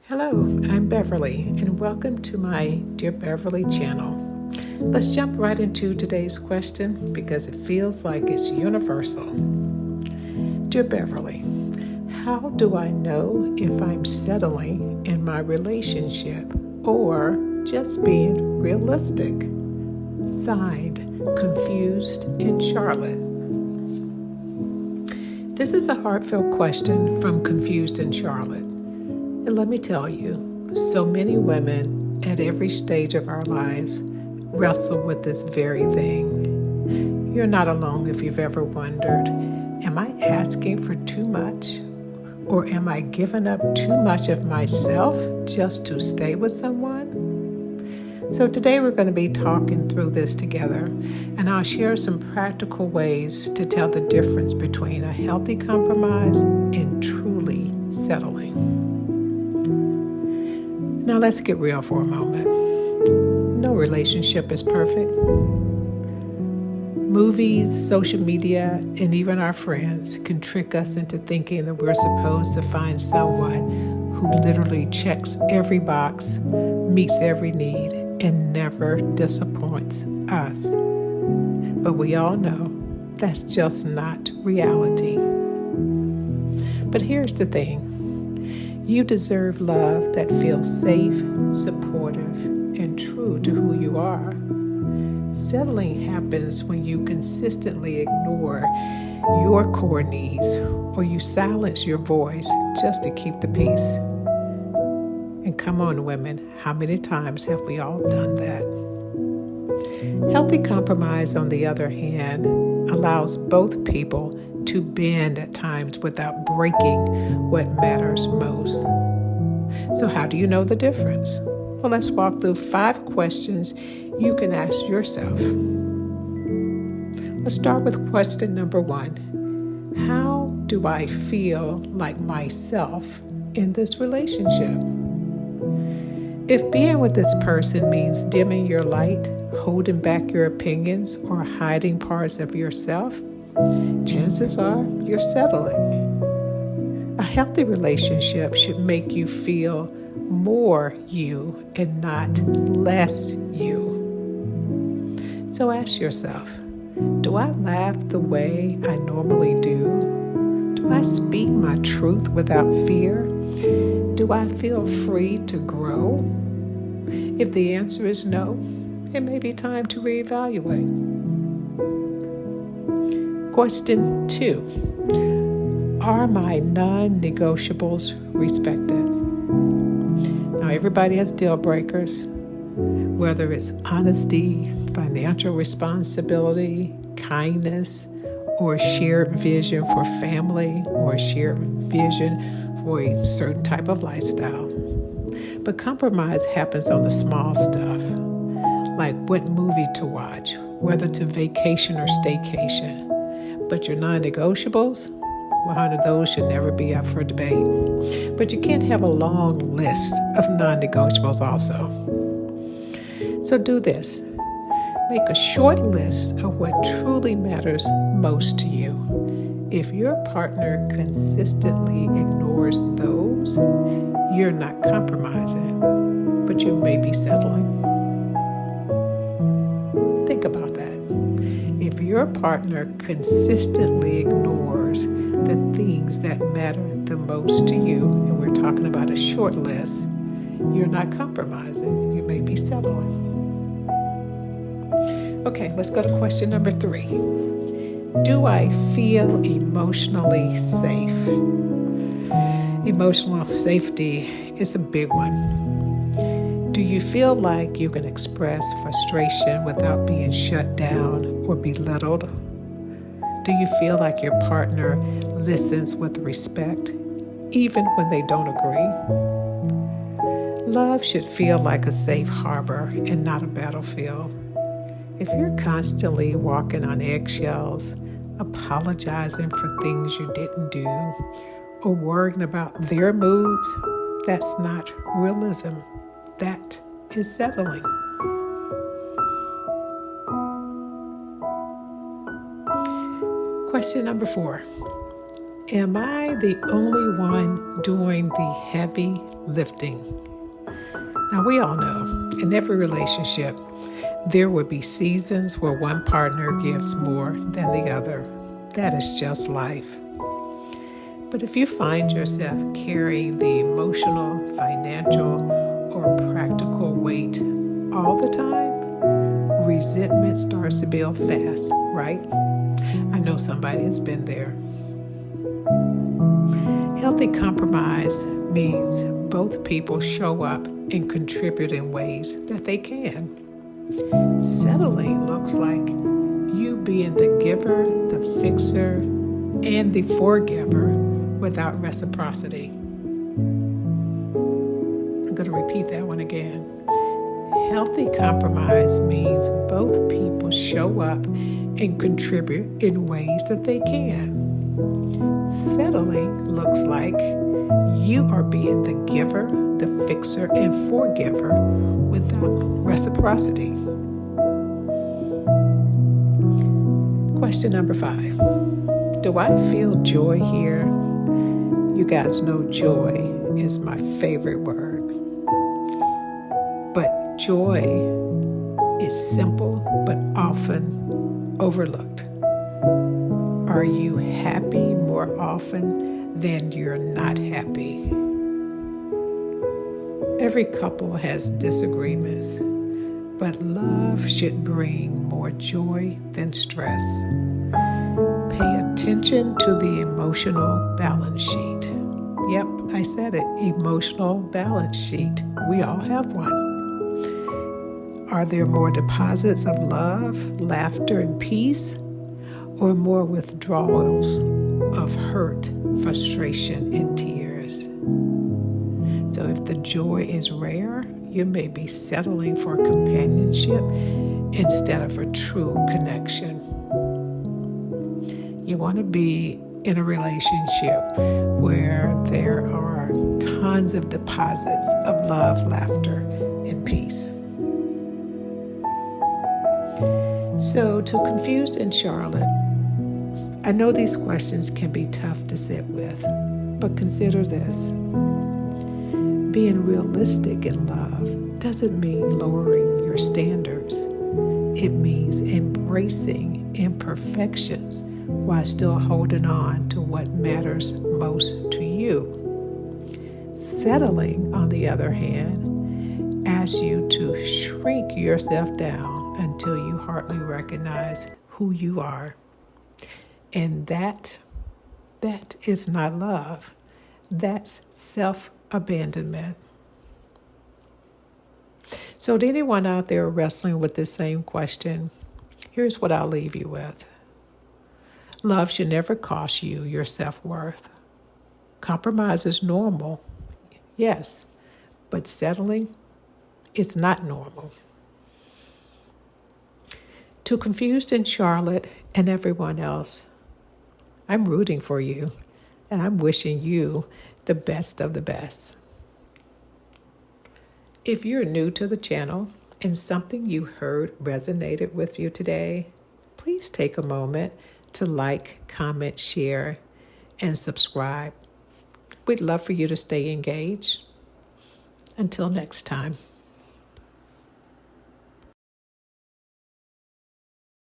Hello, I'm Beverly, and welcome to my Dear Beverly channel. Let's jump right into today's question because it feels like it's universal. Dear Beverly, how do I know if I'm settling in my relationship or just being realistic? Signed, Confused in Charlotte. This is a heartfelt question from Confused in Charlotte. And let me tell you, so many women at every stage of our lives wrestle with this very thing. You're not alone if you've ever wondered, am I asking for too much? Or am I giving up too much of myself just to stay with someone? So today we're going to be talking through this together, and I'll share some practical ways to tell the difference between a healthy compromise and truly settling. Now let's get real for a moment. No relationship is perfect. Movies, social media, and even our friends can trick us into thinking that we're supposed to find someone who literally checks every box, meets every need, and never disappoints us. But we all know that's just not reality. But here's the thing. You deserve love that feels safe, supportive, and true to who you are. Settling happens when you consistently ignore your core needs or you silence your voice just to keep the peace. And come on, women, how many times have we all done that? Healthy compromise, on the other hand, allows both people to bend at times without breaking what matters most. So how do you know the difference? Well, let's walk through 5 questions you can ask yourself. Let's start with question number 1. How do I feel like myself in this relationship? If being with this person means dimming your light, holding back your opinions, or hiding parts of yourself, chances are you're settling. A healthy relationship should make you feel more you and not less you. So ask yourself, do I laugh the way I normally do? Do I speak my truth without fear? Do I feel free to grow? If the answer is no, it may be time to reevaluate. Question 2. Are my non-negotiables respected? Now, everybody has deal breakers, whether it's honesty, financial responsibility, kindness, or a shared vision for family, or a shared vision for a certain type of lifestyle. But compromise happens on the small stuff, like what movie to watch, whether to vacation or staycation. But your non-negotiables, well, honey, those should never be up for debate. But you can't have a long list of non-negotiables also. So do this. Make a short list of what truly matters most to you. If your partner consistently ignores those, you're not compromising, but you may be settling. Think about that. If your partner consistently ignores the things that matter the most to you, and we're talking about a short list, you're not compromising. You may be settling. Okay, let's go to question number 3. Do I feel emotionally safe? Emotional safety is a big one. Do you feel like you can express frustration without being shut down or belittled? Do you feel like your partner listens with respect, even when they don't agree? Love should feel like a safe harbor and not a battlefield. If you're constantly walking on eggshells, apologizing for things you didn't do, or worrying about their moods, that's not realism. That is settling. Question number 4. Am I the only one doing the heavy lifting? Now, we all know in every relationship, there will be seasons where one partner gives more than the other. That is just life. But if you find yourself carrying the emotional, financial, or practical weight all the time, resentment starts to build fast, right? I know somebody that's been there. Healthy compromise means both people show up and contribute in ways that they can. Settling looks like you being the giver, the fixer, and the forgiver without reciprocity. I'm going to repeat that one again. Healthy compromise means both people show up and contribute in ways that they can. Settling looks like you are being the giver, the fixer, and forgiver without reciprocity. Question number 5. Do I feel joy here? You guys know joy is my favorite word. But joy is simple but often overlooked. Are you happy more often than you're not happy? Every couple has disagreements, but love should bring more joy than stress. Pay attention to the emotional balance sheet. Yep, I said it, emotional balance sheet. We all have one. Are there more deposits of love, laughter, and peace, or more withdrawals of hurt, frustration, and tears? So if the joy is rare, you may be settling for companionship instead of a true connection. You want to be in a relationship where there are tons of deposits of love, laughter, and peace. So to Confused in Charlotte, I know these questions can be tough to sit with, but consider this. Being realistic in love doesn't mean lowering your standards. It means embracing imperfections while still holding on to what matters most to you. Settling, on the other hand, asks you to shrink yourself down until you hardly recognize who you are. And that is not love. That's self-abandonment. So to anyone out there wrestling with this same question, here's what I'll leave you with. Love should never cost you your self-worth. Compromise is normal, yes, but settling is not normal. To Confused in Charlotte and everyone else, I'm rooting for you, and I'm wishing you the best of the best. If you're new to the channel and something you heard resonated with you today, please take a moment to like, comment, share, and subscribe. We'd love for you to stay engaged. Until next time.